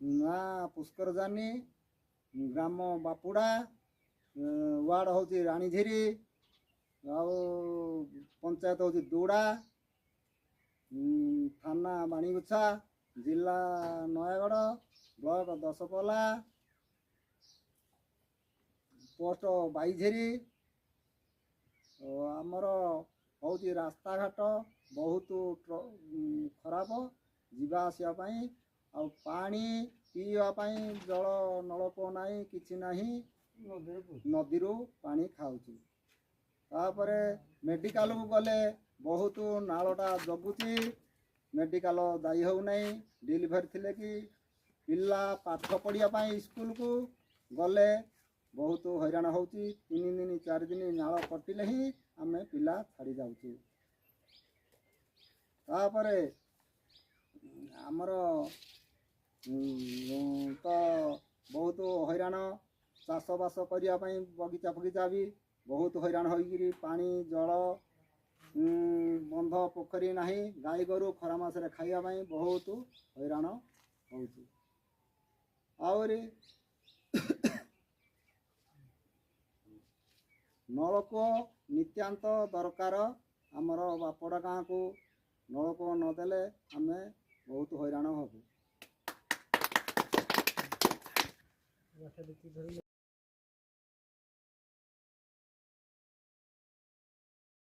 ନା ପୁଷ୍କର ଜାନି, ଗ୍ରାମ ବାପୁଡ଼ା, ୱାର୍ଡ଼ ହେଉଛି ରାଣୀଝିରି, ଆଉ ପଞ୍ଚାୟତ ହେଉଛି ଦୋଡ଼ା, ଥାନା ବାଣୀଗୁଛା, ଜିଲ୍ଲା ନୟାଗଡ଼, ବ୍ଲକ ଦଶପଲ୍ଲା, ପୋଷ୍ଟ ବାଇଝେରି। ଆମର ହେଉଛି ରାସ୍ତାଘାଟ ବହୁତ ଖରାପ ଯିବା ଆସିବା ପାଇଁ, ଆଉ ପାଣି ପିଇବା ପାଇଁ ଜଳ ନଳକୂଅ ନାହିଁ, କିଛି ନାହିଁ, ନଦୀରୁ ପାଣି ଖାଉଛୁ। ତାପରେ ମେଡ଼ିକାଲକୁ ଗଲେ ବହୁତ ନାଳଟା ଜଗୁଛି, ମେଡ଼ିକାଲ ଯାଇ ହେଉନାହିଁ। ଡେଲିଭରି ଥିଲେ କି ପିଲା ପାଠ ପଢ଼ିବା ପାଇଁ ସ୍କୁଲକୁ ଗଲେ ବହୁତ ହଇରାଣ ହେଉଛି। 3 ଦିନ 4 ଦିନ ନାଳ କଟିଲେ ହିଁ ଆମେ ପିଲା ଛାଡ଼ି ଯାଉଛୁ। ତାପରେ ଆମର ତ ବହୁତ ହଇରାଣ, ଚାଷବାସ କରିବା ପାଇଁ ବଗିଚା ଫଗିଚା ବି ବହୁତ ହଇରାଣ ହୋଇକିରି ପାଣି ଜଳ ବନ୍ଧ ପୋଖରୀ ନାହିଁ, ଗାଈ ଗୋରୁ ଖରା ମାସରେ ଖାଇବା ପାଇଁ ବହୁତ ହଇରାଣ ହେଉଛି। ଆହୁରି ନଳକୂଅ ନିତ୍ୟାନ୍ତ ଦରକାର। ଆମର ବାପଡ଼ା ଗାଁକୁ ନଳକୂଅ ନଦେଲେ ଆମେ ବହୁତ ହଇରାଣ ହେବୁ।